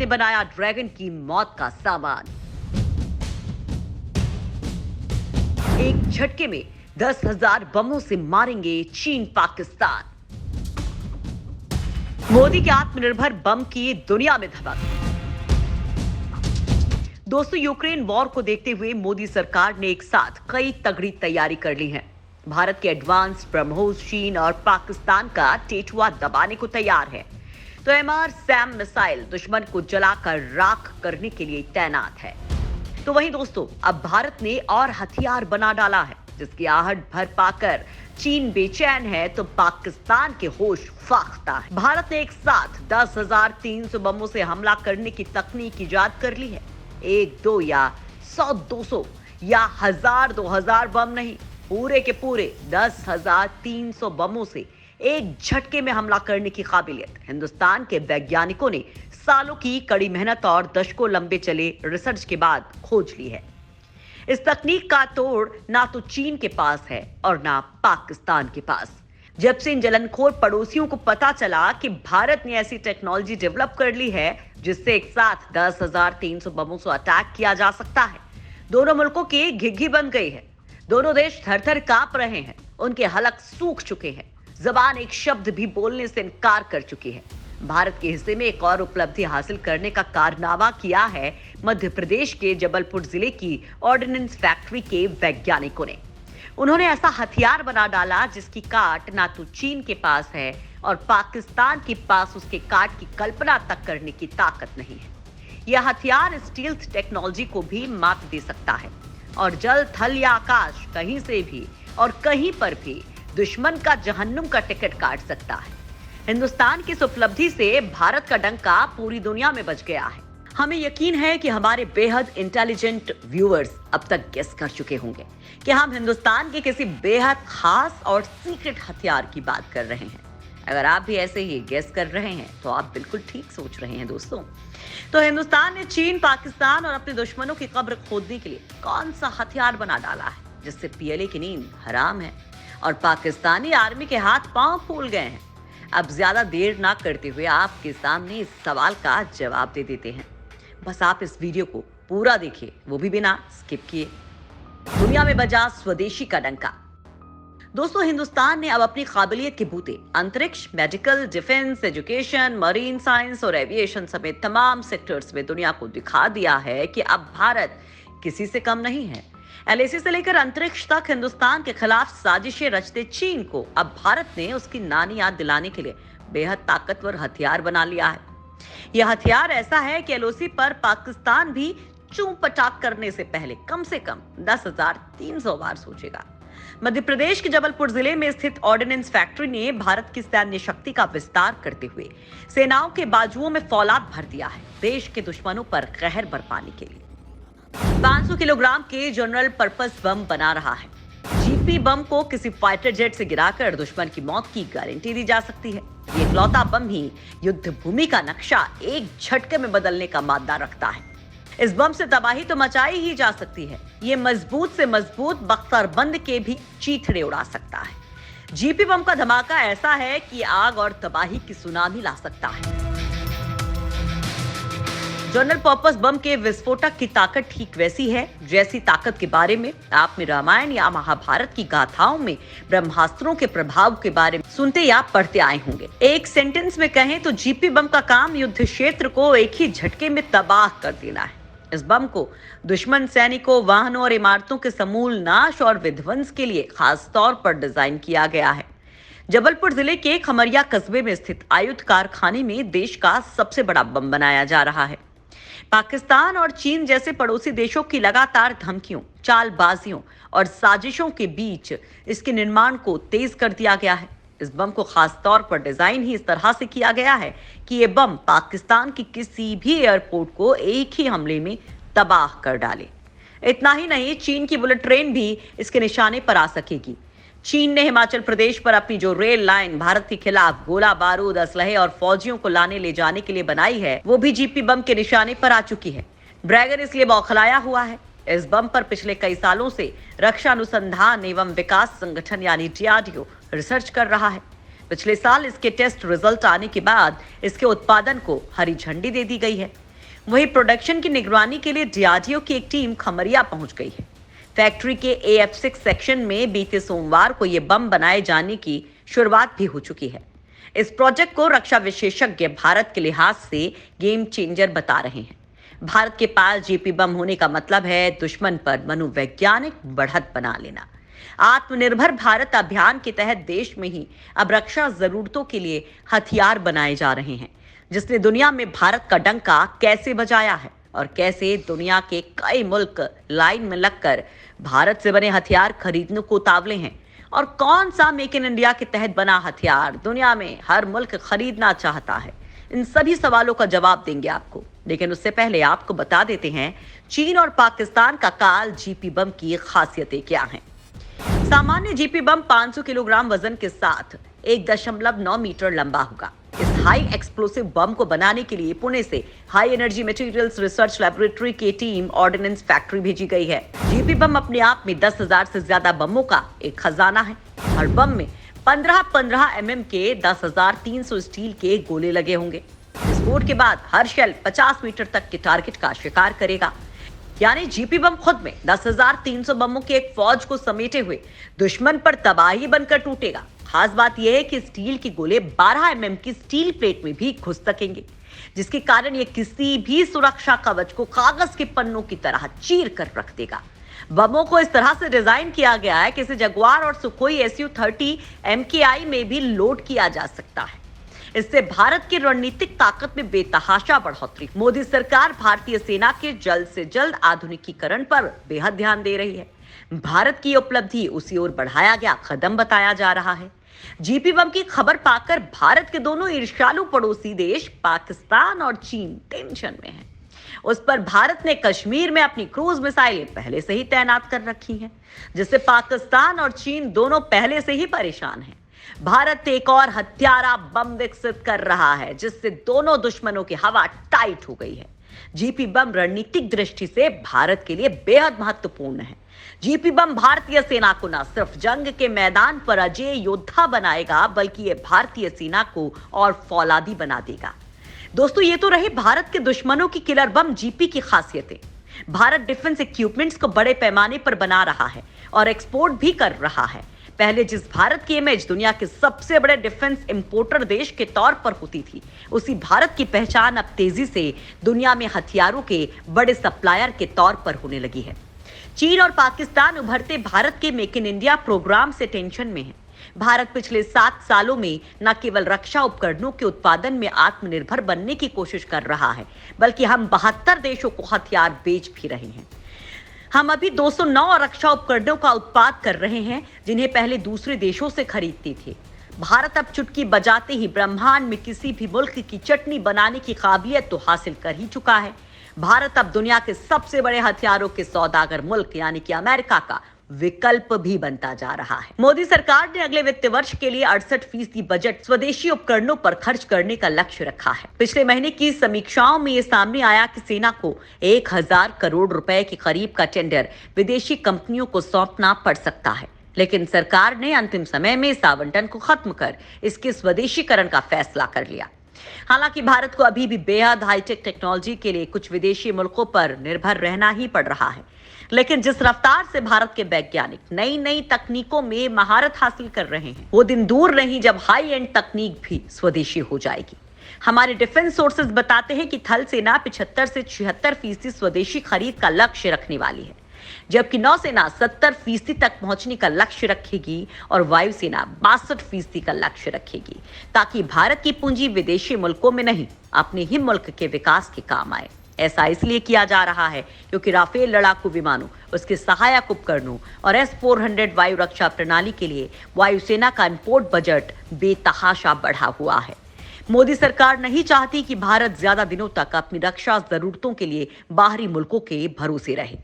ने बनाया ड्रैगन की मौत का सामान। एक झटके में 10,000 बमों से मारेंगे चीन पाकिस्तान। मोदी के आत्मनिर्भर बम की दुनिया में धमक। दोस्तों, यूक्रेन वॉर को देखते हुए मोदी सरकार ने एक साथ कई तगड़ी तैयारी कर ली है। भारत के एडवांस ब्रह्मोस चीन और पाकिस्तान का टेटुआ दबाने को तैयार है, तो एमआर-सैम मिसाइल दुश्मन को जलाकर राख करने के लिए तैनात है। तो वहीं दोस्तों, अब भारत ने और हथियार बना डाला है, जिसकी आहट भर पाकर चीन बेचैन है तो पाकिस्तान के होश फाख्ता है। भारत ने एक साथ 10,300 बमों से हमला करने की तकनीक इजाद कर ली है। 1, 2 या 100, 200 या 1000, 2000 बम नहीं, पूरे के पूरे 10,300 बमों से एक झटके में हमला करने की काबिलियत हिंदुस्तान के वैज्ञानिकों ने सालों की कड़ी मेहनत और दशकों लंबे चले रिसर्च के बाद खोज ली है। इस तकनीक का तोड़ ना तो चीन के पास है और ना पाकिस्तान के पास। जब से इन जलनखोर पड़ोसियों को पता चला कि भारत ने ऐसी टेक्नोलॉजी डेवलप कर ली है जिससे एक साथ 10,300 बमों से अटैक किया जा सकता है, दोनों मुल्कों की घिघी बन गई है। दोनों देश थर-थर कांप रहे हैं, उनके हलक सूख चुके हैं, जबान एक शब्द भी बोलने से इनकार कर चुकी है। भारत के हिस्से में एक और उपलब्धि हासिल करने का कारनामा किया है मध्य प्रदेश के जबलपुर जिले की ऑर्डिनेंस फैक्ट्री के वैज्ञानिकों ने। उन्होंने ऐसा हथियार बना डाला जिसकी काट ना तो चीन के पास है और पाकिस्तान के पास उसके काट की कल्पना तक करने की ताकत नहीं है। यह हथियार स्टील्थ टेक्नोलॉजी को भी मात दे सकता है और जल, थल या आकाश कहीं से भी और कहीं पर भी दुश्मन का जहन्नुम का टिकट काट सकता है। हिंदुस्तान की इस उपलब्धि से भारत का डंका पूरी दुनिया में बज गया है। हमें यकीन है कि हमारे बेहद इंटेलिजेंट व्यूअर्स अब तक गेस कर चुके होंगे कि हम हिंदुस्तान के किसी बेहद खास और सीक्रेट हथियार की बात कर रहे हैं। अगर आप भी ऐसे ही गेस कर रहे हैं तो आप बिल्कुल ठीक सोच रहे हैं दोस्तों। तो हिंदुस्तान ने चीन, पाकिस्तान और अपने दुश्मनों की कब्र खोदने के लिए कौन सा हथियार बना डाला है जिससे पीएलए की नींद हराम है और पाकिस्तानी आर्मी के हाथ पांव फूल गए हैं। अब ज्यादा देर ना करते हुए आपके सामने इस सवाल का जवाब दे देते हैं। बस आप इस वीडियो को पूरा देखिए, वो भी बिना स्किप किए। दुनिया में बजा स्वदेशी का डंका। दोस्तों, हिंदुस्तान ने अब अपनी काबिलियत के बूते अंतरिक्ष, medical, defence, education, marine science और एविएशन समेत तमाम सेक्टर्स में दुनिया को दिखा दिया है कि अब भारत किसी से कम नहीं है। एलएसी से लेकर अंतरिक्ष तक हिंदुस्तान के खिलाफ साजिशें रचते चीन को अब भारत ने उसकी नानी याद दिलाने के लिए बेहद ताकतवर हथियार बना लिया है। यह हथियार ऐसा है कि एलओसी पर पाकिस्तान भी चूं पटाख करने से पहले कम से कम 10,300 बार सोचेगा। मध्य प्रदेश के जबलपुर जिले में स्थित ऑर्डिनेंस फैक्ट्री ने भारत की सैन्य शक्ति का विस्तार करते हुए सेनाओं के बाजुओं में फौलाद भर दिया है, देश के दुश्मनों पर कहर बरपाने के लिए। 500 किलोग्राम के जनरल पर्पस बम बना रहा है। जीपी बम को किसी फाइटर जेट से गिराकर दुश्मन की मौत की गारंटी दी जा सकती है। ये इकलौता बम ही युद्ध भूमि का नक्शा एक झटके में बदलने का मादा रखता है। इस बम से तबाही तो मचाई ही जा सकती है, ये मजबूत से मजबूत बख्तरबंद के भी चीथड़े उड़ा सकता है। जीपी बम का धमाका ऐसा है कि आग और तबाही की सुनामी ला सकता है। जनरल पर्पस बम के विस्फोटक की ताकत ठीक वैसी है जैसी ताकत के बारे में आपने रामायण या महाभारत की गाथाओं में ब्रह्मास्त्रों के प्रभाव के बारे में सुनते या पढ़ते आए होंगे। एक सेंटेंस में कहें तो जीपी बम का काम युद्ध क्षेत्र को एक ही झटके में तबाह कर देना है। इस बम को दुश्मन सैनिकों, वाहनों और इमारतों के समूल नाश और विध्वंस के लिए खास तौर पर डिजाइन किया गया है। जबलपुर जिले के खमरिया कस्बे में स्थित आयुध कारखाने में देश का सबसे बड़ा बम बनाया जा रहा है। पाकिस्तान और चीन जैसे पड़ोसी देशों की लगातार धमकियों, चालबाजियों और साजिशों के बीच इसके निर्माण को तेज कर दिया गया है। इस बम को खास तौर पर डिजाइन ही इस तरह से किया गया है कि ये बम पाकिस्तान की किसी भी एयरपोर्ट को एक ही हमले में तबाह कर डाले। इतना ही नहीं, चीन की बुलेट ट्रेन भी इसके निशाने पर आ सकेगी। चीन ने हिमाचल प्रदेश पर अपनी जो रेल लाइन भारत के खिलाफ गोला बारूद, असलहे और फौजियों को लाने ले जाने के लिए बनाई है, वो भी जीपी बम के निशाने पर आ चुकी है। ड्रैगन इसलिए बौखलाया हुआ है। इस बम पर पिछले कई सालों से रक्षा अनुसंधान एवं विकास संगठन यानी डीआरडीओ रिसर्च कर रहा है। पिछले साल इसके टेस्ट रिजल्ट आने के बाद इसके उत्पादन को हरी झंडी दे दी गई है। वहीं प्रोडक्शन की निगरानी के लिए डीआरडीओ की एक टीम खमरिया पहुंच गई है। फैक्ट्री के AF6 सेक्शन में बीते सोमवार को ये बम बनाए जाने की शुरुआत भी हो चुकी है। इस प्रोजेक्ट को रक्षा विशेषज्ञ भारत के लिहाज से गेम चेंजर बता रहे हैं। भारत के पास जीपी बम होने का मतलब है दुश्मन पर मनोवैज्ञानिक बढ़त बना लेना। आत्मनिर्भर भारत अभियान के तहत देश में ही अब रक्षा जरूरतों के लिए हथियार बनाए जा रहे हैं, जिसने दुनिया में भारत का डंका कैसे बजाया है और कैसे दुनिया के कई मुल्क लाइन में लगकर भारत से बने हथियार खरीदने को उतावले हैं और कौन सा मेक इन इंडिया के तहत बना हथियार दुनिया में हर मुल्क खरीदना चाहता है। इन सभी सवालों का जवाब देंगे आपको, लेकिन उससे पहले आपको बता देते हैं चीन और पाकिस्तान का काल जीपी बम की खासियतें क्या हैं। सामान्य जीपी बम 500 किलोग्राम वजन के साथ 1.9 मीटर लंबा होगा। इस हाई एक्सप्लोसिव बम को बनाने के लिए पुणे से high energy materials research laboratory की टीम ऑर्डिनेंस फैक्ट्री भेजी गई है। जीपी बम अपने आप में 10,000 से ज्यादा बमों का एक खजाना है। हर बम में 15-15 mm के 10,300 स्टील के गोले लगे होंगे। विस्फोट के बाद हर शेल 50 मीटर तक के टारगेट का शिकार करेगा। यानी जीपी बम खुद में 10,300 बमों के एक फौज को समेटे हुए दुश्मन पर तबाही बनकर टूटेगा। खास बात यह है कि स्टील के गोले 12 mm की स्टील प्लेट में भी घुस सकेंगे, जिसके कारण ये किसी भी सुरक्षा कवच को कागज के पन्नों की तरह चीर कर रख देगा। बमों को इस तरह से डिजाइन किया गया है कि इसे जगुआर और सुखोई Su-30 MKI में भी लोड किया जा सकता है। इससे भारत की रणनीतिक ताकत में बेतहाशा बढ़ोतरी। मोदी सरकार भारतीय सेना के जल्द से जल्द आधुनिकीकरण पर बेहद ध्यान दे रही है। भारत की उपलब्धि उसी ओर बढ़ाया गया कदम बताया जा रहा है। जीपी बम की खबर पाकर भारत के दोनों ईर्ष्यालु पड़ोसी देश पाकिस्तान और चीन टेंशन में हैं। उस पर भारत ने कश्मीर में अपनी क्रूज मिसाइलें पहले से ही तैनात कर रखी हैं, जिससे पाकिस्तान और चीन दोनों पहले से ही परेशान हैं। भारत एक और हत्यारा बम विकसित कर रहा है, जिससे दोनों दुश्मनों की हवा टाइट हो गई है। जीपी बम रणनीतिक दृष्टि से भारत के लिए बेहद महत्वपूर्ण है। जीपी बम भारतीय सेना को न सिर्फ जंग के मैदान पर अजेय योद्धा बनाएगा, बल्कि ये भारतीय सेना को और फौलादी बना देगा। दोस्तों, ये तो रहे भारत के दुश्मनों की किलर बम जीपी की खासियतें। भारत डिफेंस इक्विपमेंट्स को बड़े पैमाने पर बना रहा है और एक्सपोर्ट भी कर रहा है। पहले जिस भारत की इमेज दुनिया के सबसे बड़े डिफेंस इंपोर्टर देश के तौर पर होती थी, उसी भारत की पहचान अब तेजी से दुनिया में हथियारों के बड़े सप्लायर के तौर पर होने लगी है। चीन और पाकिस्तान उभरते भारत के मेक इन इंडिया प्रोग्राम से टेंशन में है। भारत पिछले 7 सालों में न केवल रक्षा उपकरणों के उत्पादन में आत्मनिर्भर बनने की कोशिश कर रहा है, बल्कि हम 72 देशों को हथियार बेच भी रहे हैं। हम अभी 209 रक्षा उपकरणों का उत्पाद कर रहे हैं, जिन्हें पहले दूसरे देशों से खरीदते थे। भारत अब चुटकी बजाते ही ब्रह्मांड में किसी भी मुल्क की चटनी बनाने की काबिलियत तो हासिल कर ही चुका है। भारत अब दुनिया के सबसे बड़े हथियारों के सौदागर मुल्क यानी कि अमेरिका का विकल्प भी बनता जा रहा है। मोदी सरकार ने अगले वित्त वर्ष के लिए 68% बजट स्वदेशी उपकरणों पर खर्च करने का लक्ष्य रखा है। पिछले महीने की समीक्षाओं में ये सामने आया कि सेना को 1,000 करोड़ रुपए के करीब का टेंडर विदेशी कंपनियों को सौंपना पड़ सकता है, लेकिन सरकार ने अंतिम समय में इस आवंटन को खत्म कर इसके स्वदेशीकरण का फैसला कर लिया। हालांकि भारत को अभी भी बेहद हाईटेक टेक्नोलॉजी के लिए कुछ विदेशी मुल्कों पर निर्भर रहना ही पड़ रहा है, लेकिन जिस रफ्तार से भारत के वैज्ञानिक नई नई तकनीकों में महारत हासिल कर रहे हैं, वो दिन दूर नहीं जब हाई एंड तकनीक भी स्वदेशी हो जाएगी। हमारे डिफेंस सोर्सेज बताते हैं कि थल सेना 75 से 76% स्वदेशी खरीद का लक्ष्य रखने वाली है, जबकि नौसेना 70% तक पहुंचने का लक्ष्य रखेगी और वायुसेना 62% का लक्ष्य रखेगी, ताकि भारत की पूंजी विदेशी मुल्कों में नहीं, अपने ही मुल्क के विकास के काम आए। ऐसा इसलिए किया जा रहा है क्योंकि राफेल लड़ाकू विमानों, उसके सहायक उपकरणों और S-400 वायु रक्षा प्रणाली के लिए वायुसेना का इंपोर्ट बजट बेतहाशा बढ़ा हुआ है। मोदी सरकार नहीं चाहती कि भारत ज्यादा दिनों तक अपनी रक्षा जरूरतों के लिए बाहरी मुल्कों के भरोसे रहे।